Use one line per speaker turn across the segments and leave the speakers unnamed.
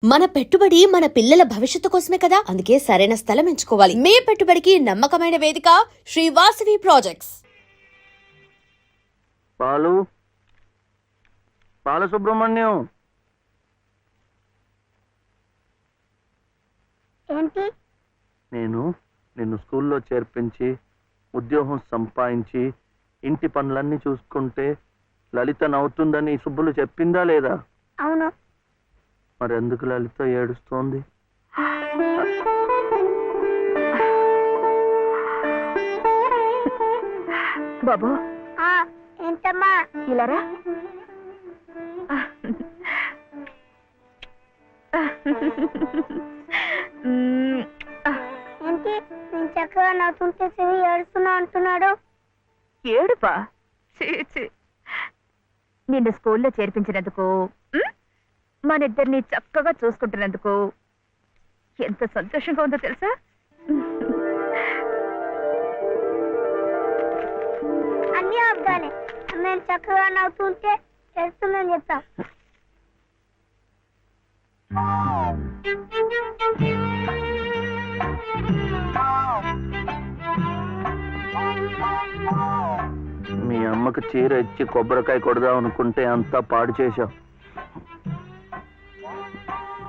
మన పెట్టుబడి మన పిల్లల భవిష్యత్తు కోసమే కదా, అందుకే సరైన స్థలం ఎంచుకోవాలి. మీ పెట్టుబడికి నమ్మకమైన వేదిక శ్రీ వాసవి ప్రాజెక్ట్స్.
బాలు బాలసుబ్రహ్మణ్యం,
ఏంటి?
నేను నిన్ను స్కూల్లో చేర్పించి ఉద్యోగం సంపాదించి ఇంటి పనులన్నీ చూసుకుంటే లలిత నవ్వుతుందని సుబ్బులు చెప్పిందా లేదా?
అవును.
మరి ఎందుకు లలిత ఏడుస్తోంది?
బాబు,
ఏంటమ్మా?
ఇలారా.
ఏంటి నేను చక్కగా నవ్వుతుంటే చెవి ఏడుస్తున్నా అంటున్నాడు?
ఏడుపా? నిన్ను స్కూల్లో చేర్పించినందుకు, మన ఇద్దరిని చక్కగా చూసుకుంటున్నందుకు ఎంత సంతోషంగా ఉందో తెలుసా?
అన్నీ అబ్బాలే. మేము చక్కగా నవ్వుతుంటే ఏడుస్తుందని చెప్తాం.
మీ అమ్మకు చీర ఇచ్చి కొబ్బరికాయ కొడదాం అనుకుంటే అంతా పాడు చేశావు.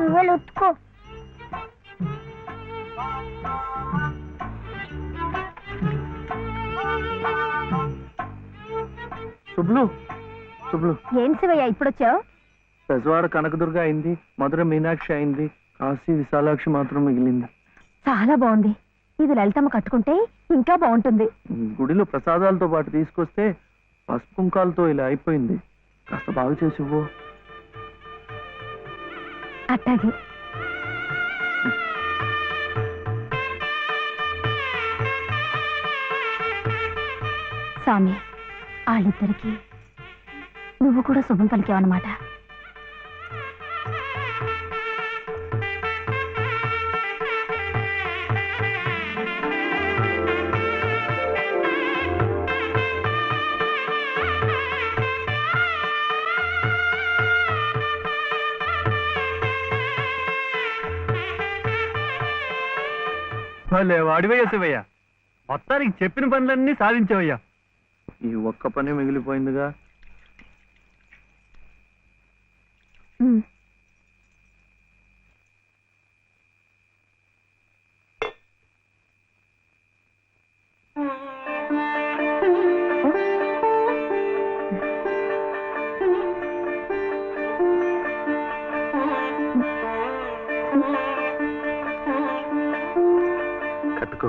నువ్వే ఉత్తుకో.
సుబ్లు సుబ్లు,
ఏం శివయ్య ఇప్పుడొచ్చావు?
పెజవాడ కనకదుర్గ అయింది, మధుర మీనాక్షి అయింది, కాశీ విశాలాక్షి మాత్రం మిగిలింది.
చాలా బాగుంది. ఇది లలితమ్మ కట్టుకుంటే ఇంకా బాగుంటుంది.
గుడిలో ప్రసాదాలతో పాటు తీసుకొస్తే పసుపు కుంకాలతో ఇలా అయిపోయింది. కాస్త బాగు చేసి ఇవ్వు.
అట్టాగే. స్వామి, వాళ్ళిద్దరికి నువ్వు కూడా శుభం పలికావన్నమాట.
వాడివయ్యా శివయ్య, మొత్తానికి చెప్పిన పనులన్నీ సాధించావయ్యా. ఈ ఒక్క పని మిగిలిపోయిందిగా. కట్టుకో.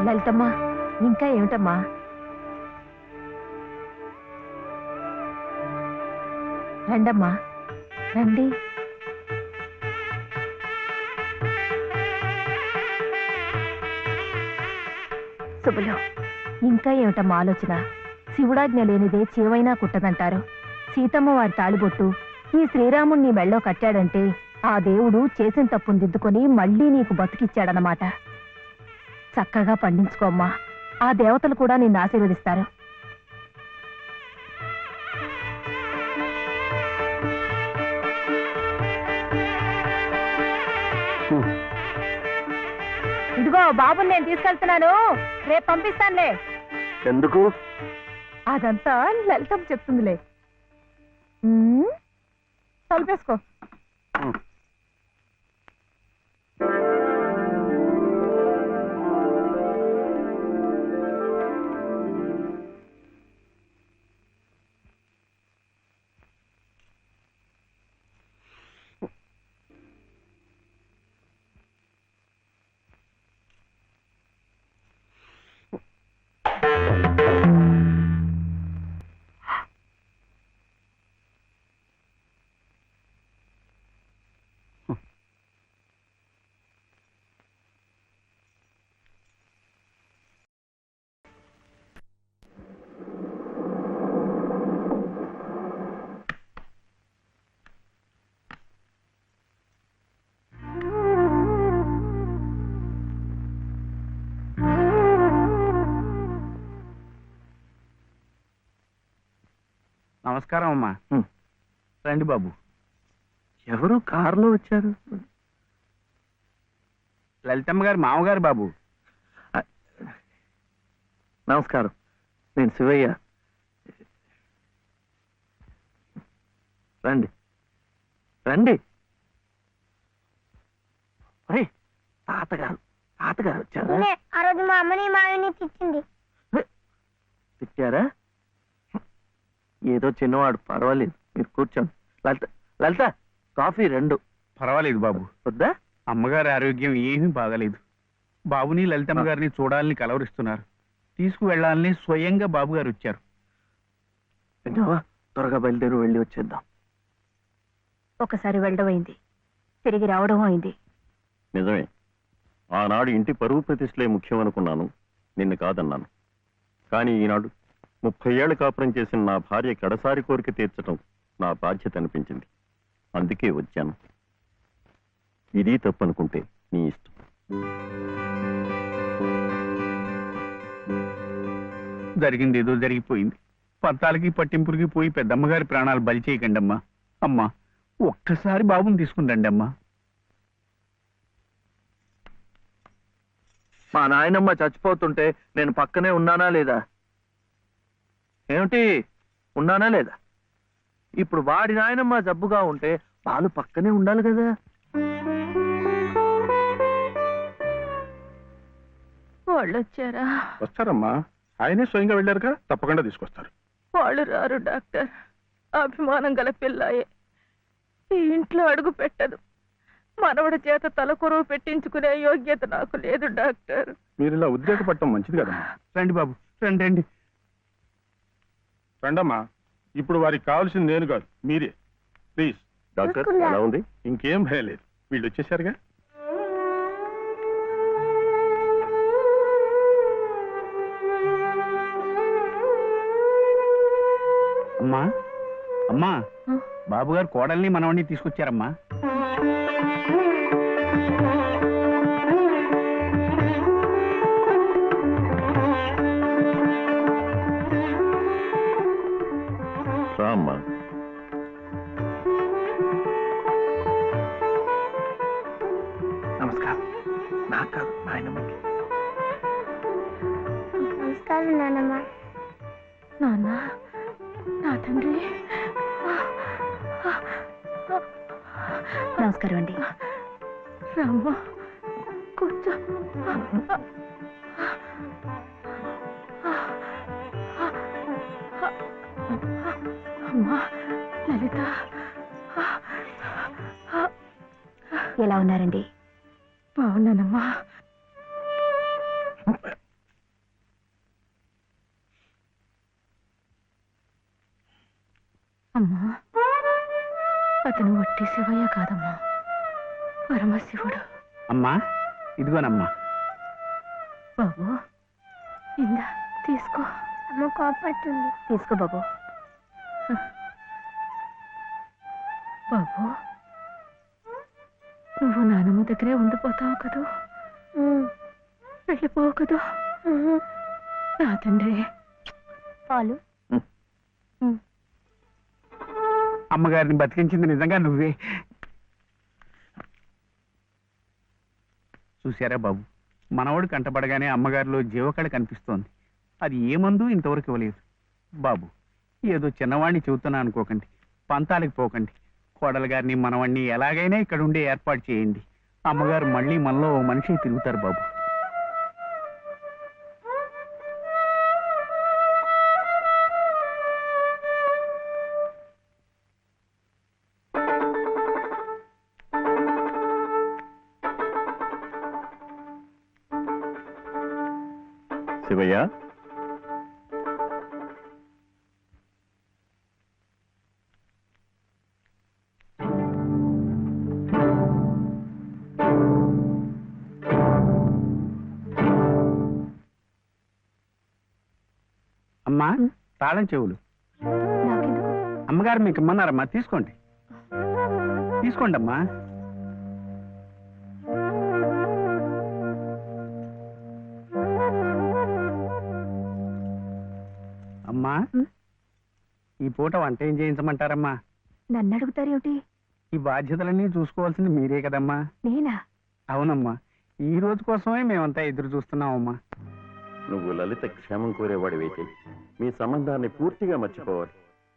లలితమ్మా, ఇంకా ఏమిటమ్మా? రండమ్మా, రండి. శుభలో, ఇంకా ఏమిటమ్మా ఆలోచన? శివుడాజ్ఞ లేనిదే చేవైనా కుట్టదంటారు. సీతమ్మ వారి తాళిబొట్టు ఈ శ్రీరాముణ్ణి మెళ్ళో కట్టాడంటే ఆ దేవుడు చేసిన తప్పును దిద్దుకొని మళ్ళీ నీకు బతికిచ్చాడనమాట. చక్కగా పండించుకోమ్మా, ఆ దేవతలు కూడా నిన్ను ఆశీర్వదిస్తారు. ఇదిగో బాబుని నేను తీసుకెళ్తున్నాను, రేపు పంపిస్తానులే.
ఎందుకు?
అదంతా లలితమ్మ చెప్తుందిలే. తలుపేసుకో.
నమస్కారం అమ్మా.
హ్మ్.
రండి బాబు.
ఎవరు కారులో వచ్చారు?
లలితమ్మ గారు మామగారు బాబు.
నమస్కారం, నేను శివయ్య. రండి రండి. ఒరేయ్, తాతగారు తాతగారు వచ్చారా?
నేనే ఆ రోజు మా అమ్మని మావిని తిట్టింది.
తిట్టారా? ఏదో చిన్నవాడు, పర్వాలేదు, మీరు కూర్చోండి. లలిత లలిత, కాఫీ 2.
పర్వాలేదు బాబు.
వద్దా?
అమ్మగారి ఆరోగ్యం ఏమీ బాగలేదు. బాబుని లలితమ్మ గారిని చూడాలని కలవరిస్తున్నారు. తీసుకువెళ్లాలని స్వయంగా బాబు గారు వచ్చారు.
విన్నావా? త్వరగా బయలుదేరి వెళ్ళి వచ్చేద్దాం.
ఒకసారి వెళ్ళడం అయింది, తిరిగి రావడం అయింది.
నిజమే, ఆనాడు ఇంటి పరువు ప్రతిష్టలే ముఖ్యం అనుకున్నాను, నిన్ను కాదన్నాను. కానీ ఈనాడు 30 ఏళ్ల కాపురం చేసిన నా భార్య కడసారి కోరిక తీర్చడం నా బాధ్యత అనిపించింది. అందుకే వచ్చాను. ఇది తప్పనుకుంటే నీ ఇష్టం.
జరిగింది ఏదో జరిగిపోయింది. పత్తాలకి పట్టింపులకి పోయి పెద్దమ్మగారి ప్రాణాలు బలి చేయకండి అమ్మా. అమ్మా, ఒక్కసారి బాబుని తీసుకుని రండి అమ్మా.
మా నాయనమ్మ చచ్చిపోతుంటే నేను పక్కనే ఉన్నానా లేదా? ఏమిటి, ఉన్నానా లేదా? ఇప్పుడు వాడి నాయనమ్మ జబ్బుగా ఉంటే వాళ్ళు పక్కనే ఉండాలి కదా.
వాళ్ళు వచ్చారా?
వస్తారమ్మా, ఆయనే స్వయంగా వెళ్ళారుగా, తప్పకుండా తీసుకొస్తారు.
వాళ్ళు రారు డాక్టర్. అభిమానం గల పిల్లాయే, ఈ ఇంట్లో అడుగు పెట్టదు. మనవడి చేత తలకొరువు పెట్టించుకునే యోగ్యత నాకు లేదు డాక్టర్.
మీరు ఇలా ఉద్రేకపడటం మంచిది కదమ్మా.
రండి బాబు, రండి రండి.
రండమ్మా, ఇప్పుడు వారికి కావాల్సింది నేను కాదు, మీరే. ప్లీజ్.
డాక్టర్ ఎలా ఉంది?
ఇంకేం భయం లేదు, వీళ్ళు వచ్చేసారుగా.
అమ్మా అమ్మా, బాబు గారు కోడల్ని మనవడిని తీసుకొచ్చారమ్మా.
రామ్మా.
నమస్కారం. నాకు కాదు, నాయనమ్మకి.
నమస్కారం నాన్నమ్మ.
నాన్న, నా తండ్రి. నమస్కారం అండి. రామ్మ, కూర్చో. అమ్మా లలిత, ఎలా ఉన్నారండి? బాగున్నానమ్మా. అమ్మా, అతను వట్టి శివయ్య కాదమ్మా, పరమశివుడు.
అమ్మా, ఇదిగోనమ్మా.
బాబు, ఇందా తీసుకో.
అమ్మ కోపడుతుంది.
తీసుకో బాబు. బాబు, నువ్వు నానమ్మ దగ్గరే ఉండిపోతావు కదూ, వెళ్ళిపోవు కదూ. నా తండ్రి.
పాలు.
అమ్మగారిని బతికించింది నిజంగా నువ్వే. చూశారా బాబు, మనవడు కంటపడగానే అమ్మగారిలో జీవకళ కనిపిస్తోంది. అది ఏ మందు ఇంతవరకు ఇవ్వలేదు. బాబు, ఏదో చిన్నవాడిని చెబుతున్నా అనుకోకండి, పంతాలకు పోకండి. కోడలు గారిని మనవాడిని ఎలాగైనా ఇక్కడ ఉండే ఏర్పాటు చేయండి. అమ్మగారు మళ్ళీ మనలో ఓ మనిషి తిరుగుతారు బాబు.
శివయ్య,
అమ్మా, తాళం చెవులు అమ్మగారు మీకు ఇమ్మన్నారమ్మా, తీసుకోండి. తీసుకోండి అమ్మా. అమ్మా, ఈ పూట వంట ఏం చేయించమంటారమ్మా?
నన్ను అడుగుతారేమిటి?
ఈ బాధ్యతలన్నీ చూసుకోవాల్సింది మీరే కదమ్మా.
నేనా?
అవునమ్మా, ఈ రోజు కోసమే మేమంతా ఎదురు చూస్తున్నామమ్మా.
నువ్వు లలిత క్షేమం కోరేవాడివైతే మీ సంబంధాన్ని పూర్తిగా మర్చిపోవాలి.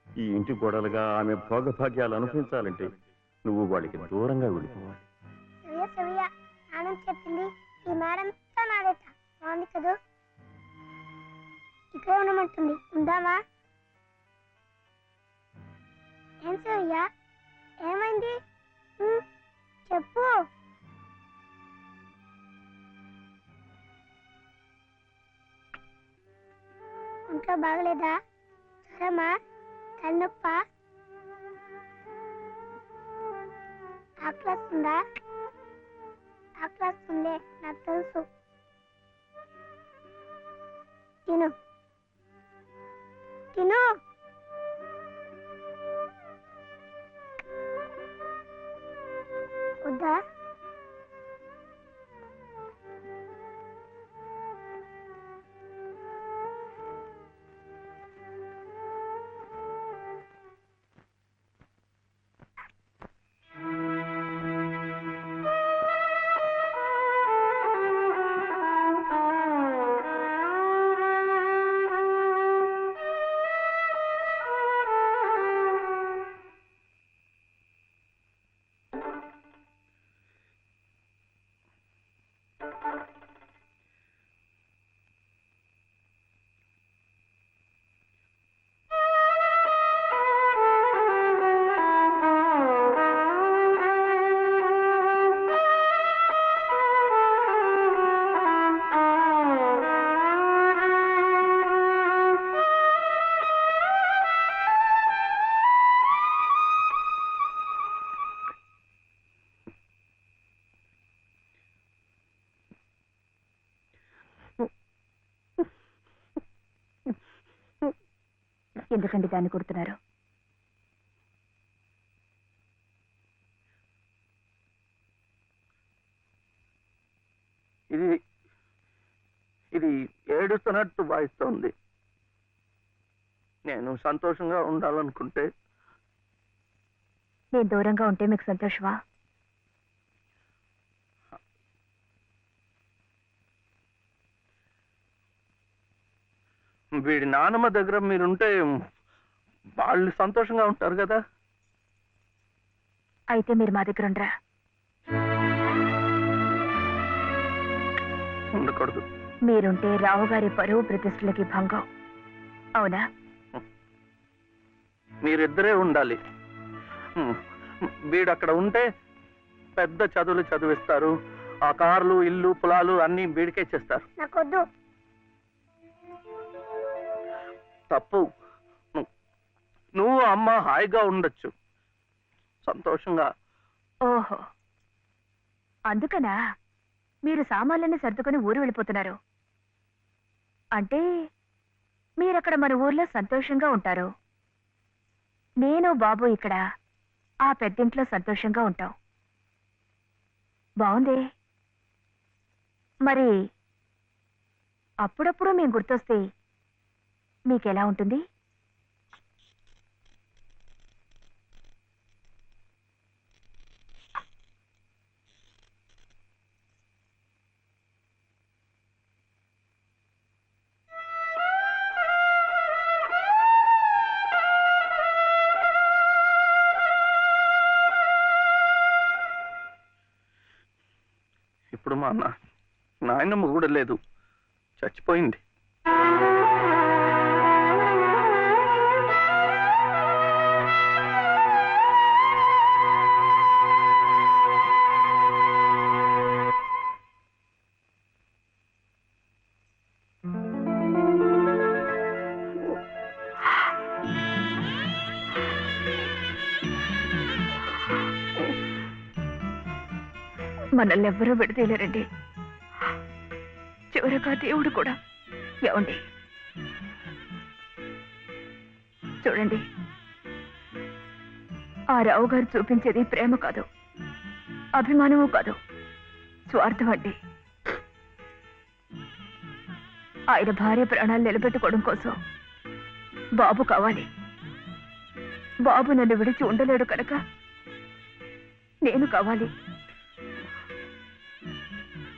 ఈ ఇంటి గోడలుగా ఆమె భోగభాగ్యాలు అనుభవించాలంటే నువ్వు వాడికి దూరంగా వెళ్ళిపోవాలి.
సవ్య సవ్య ఆనంద్ చెప్పింది ఈ మేడం నాదేట బాగుంది కదా. ఇక్కడే ఉండమంటుంది, ఉందామా? ఏం సవ్య, ఏమైంది? చెప్పు. ఒంట్లో బాగలేదా? జ్వరమా? తలనొప్పా? ఆకలిస్తుందా? ఆకలిస్తుందే, నాకు తెలుసు. తిను తిను. వద్దా?
ఎందుకండి దాన్ని కొడుతున్నారు?
ఇది ఇది ఏడుస్తున్నట్టు భావిస్తోంది. నేను సంతోషంగా ఉండాలనుకుంటే
నేను దూరంగా ఉంటే మీకు సంతోషమా?
వీడి నానమ్మ దగ్గర మీరుంటే వాళ్ళు సంతోషంగా ఉంటారు కదా.
అయితే మీరు మా దగ్గర ఉండరా?
ఉండకూడదు.
మీరుంటే రావుగారి పరువు ప్రతిష్టలకి భంగం. అవునా?
మీరిద్దరే ఉండాలి. వీడు అక్కడ ఉంటే పెద్ద చదువులు చదివిస్తారు. ఆ కార్లు, ఇల్లు, పొలాలు అన్ని వీడికే చేస్తారు.
నాకొద్దు.
తప్పు. నువ్వు అమ్మ హాయిగా ఉండొచ్చు, సంతోషంగా.
ఓహో, అందుకనా మీరు సామాన్లన్నీ సర్దుకొని ఊరు వెళ్ళిపోతున్నారు? అంటే మీరక్కడ మన ఊర్లో సంతోషంగా ఉంటారు, నేను బాబు ఇక్కడ ఆ పెద్దింట్లో సంతోషంగా ఉంటాం. బాగుంది. మరి అప్పుడప్పుడు మేము గుర్తొస్తే మీకెలా ఉంటుంది?
ఇప్పుడు మా నాయనమ్మ కూడా లేదు, చచ్చిపోయింది.
మనల్ని ఎవ్వరూ విడదీయలేరండి, చివరగా దేవుడు కూడా. ఏమండి చూడండి, ఆ రావు గారు చూపించేది ప్రేమ కాదు, అభిమానము కాదు, స్వార్థం అండి. ఆయన భార్య ప్రాణాలు నిలబెట్టుకోవడం కోసం బాబు కావాలి, బాబు నన్ను విడిచి ఉండలేడు కనుక నేను కావాలి.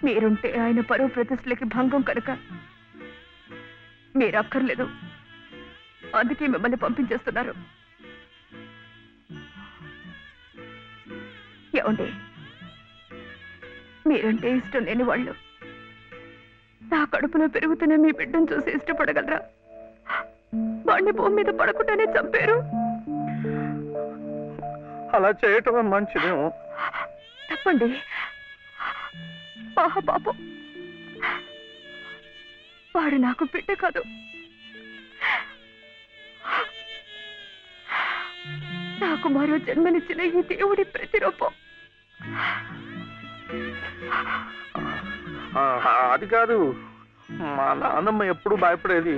మీరుంటే ఆయన పరువు ప్రతిష్టలకి భంగం కనుక మీరు అక్కర్లేదు. అందుకే మిమ్మల్ని పంపించేస్తున్నారు. ఏమండి, మీరంటే ఇష్టం లేని వాళ్ళు నా కడుపులో పెరుగుతున్న మీ బిడ్డను చూసి ఇష్టపడగలరా? వాడిని భూమి మీద పడకుండానే చంపారు.
అలా చేయటం మంచిదేమో.
తప్పండి. పాపం, వాడు నాకు బిడ్డ కాదు, నాకు మరో జన్మనిచ్చిన ఈ దేవుడి ప్రతిరూపం.
అది కాదు, మా నాన్నమ్మ ఎప్పుడు భయపడేది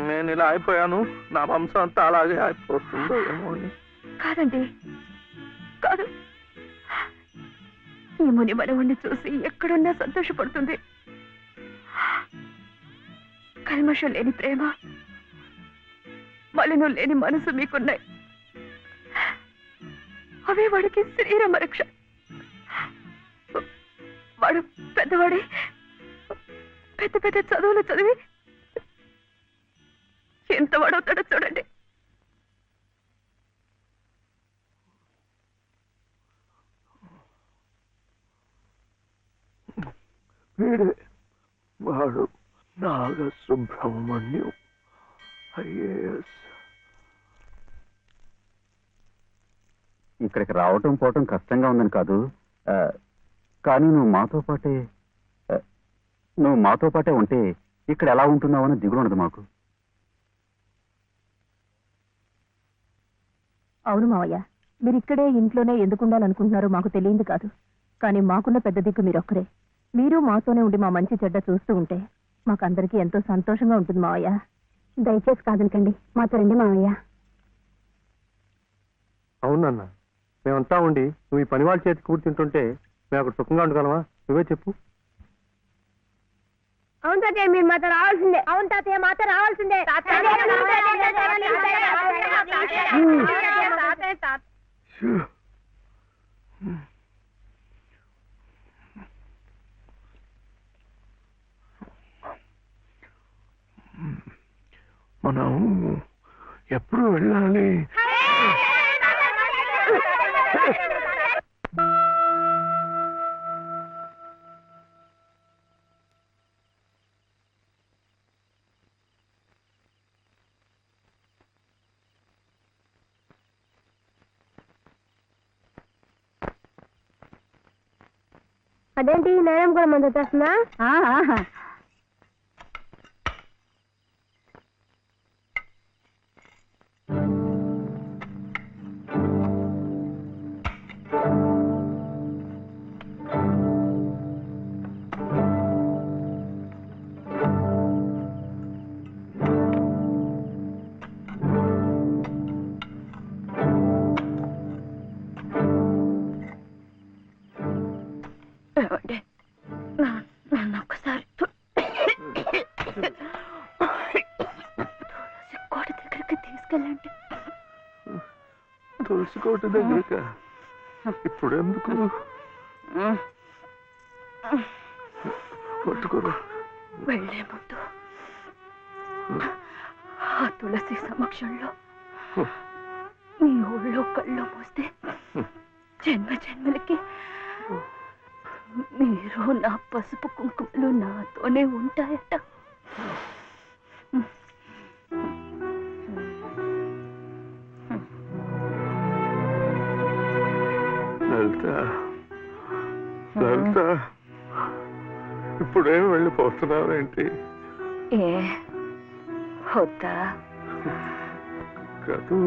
నేను ఇలా అయిపోయాను, నా వంశం అంతా అలాగే అయిపోతుందో ఏమో అని.
కాదండి, కాదు. ఈ ముని మనవుణ్ణి చూసి ఎక్కడున్నా సంతోషపడుతుంది. కల్మషం లేని ప్రేమ, మలినం లేని మనసు మీకున్నాయి. అవే వాడికి శ్రీరామ రక్ష. వాడు పెద్దవాడి పెద్ద పెద్ద చదువులు చదివి ఎంత వాడవుతాడో చూడండి.
వీడే వాడు నాగసుబ్రహ్మణ్యం IAS.
ఇక్కడికి రావటం పోవటం కష్టంగా ఉందని కాదు, కానీ నువ్వు మాతో పాటే ఉంటే ఇక్కడ ఎలా ఉంటున్నావు అని దిగులు ఉండదు మాకు.
అవును మావయ్య, మీరు ఇక్కడే ఇంట్లోనే ఎందుకు ఉండాలనుకుంటున్నారో మాకు తెలియదు కాదు. కానీ మాకున్న పెద్ద దిక్కు మీరొక్కరే. మీరు మాతోనే ఉండి మా మంచి చెడ్డ చూస్తూ ఉంటే మాకందరికీ ఎంతో సంతోషంగా ఉంటుంది మావయ్య. దయచేసి కాదనకండి, మాతో రండి మావయ్య.
అవునన్నా, మేమంతా ఉండి నువ్వు ఈ పని వాళ్ళ చేతి కూర్చుంటుంటే మేము అక్కడ సుఖంగా ఉండగలమా? నువ్వే చెప్పు.
అవును తాతయ్య, మీరు మాతో రావాల్సిందే. అవును తాతయ్య, మాతో రావాల్సిందే.
మనం ఎప్పుడు వెళ్ళాలి?
అదేంటి, నేరం కూడా మంది వచ్చేస్తున్నా?
నన్ను ఒక్కసారి కోట దగ్గరికి తీసుకెళ్ళండి.
తులసి కోట దగ్గరక ఇప్పుడు ఎందుకు? పట్టుకోరు.
వెళ్లే ముందు ఆ తులసి సమక్షంలో నీ ఊళ్ళో కళ్ళు మూస్తే జన్మ జన్మలకి మీరు నా పసుపు కుంకుమలు నాతోనే ఉంటాయట.
లలిత, ఇప్పుడేం వెళ్ళిపోతున్నావేంటి?
ఏ వద్దా?
కాదు,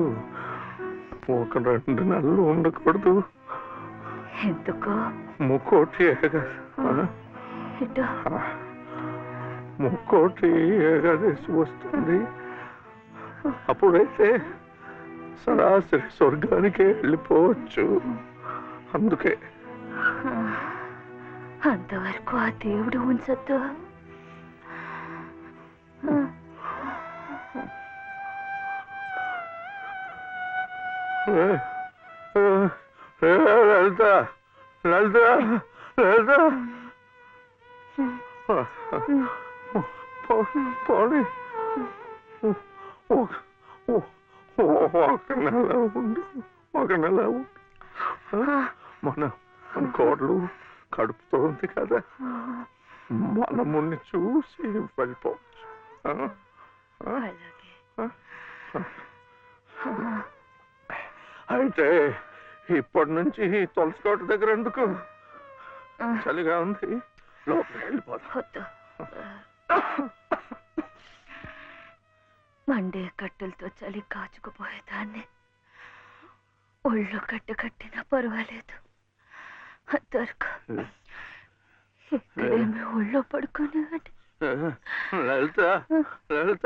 ఒక 2 నెలలు ఉండకూడదు.
ఎందుకు?
ముక్కోటి ముక్కోటి ఏకాదశి వస్తుంది. అప్పుడైతే సరాసరి స్వర్గానికే వెళ్ళిపోవచ్చు. అందుకే
అంతవరకు ఆ దేవుడు ఉంచొద్దు.
లలిత లలిత లలిత పోనీ ఒక నెల ఉండు, ఒక నెల ఉండు. మన కోడలు కడుపుతో ఉంది కదా, మనముని చూసి వెళ్ళిపోవచ్చు. అయితే ఇప్పటి నుంచి తులసి కోట దగ్గర ఎందుకు? చలిగా ఉంది, లోపలికి వెళ్ళిపోతాం.
మండే కట్టెలతో చలి కాచుకుపోయేదాన్ని. ఒళ్ళు కట్టినా పర్వాలేదు, అంతవరకు ఇక్కడేమి ఒళ్ళో పడుకునేవాడి.
లలిత లలిత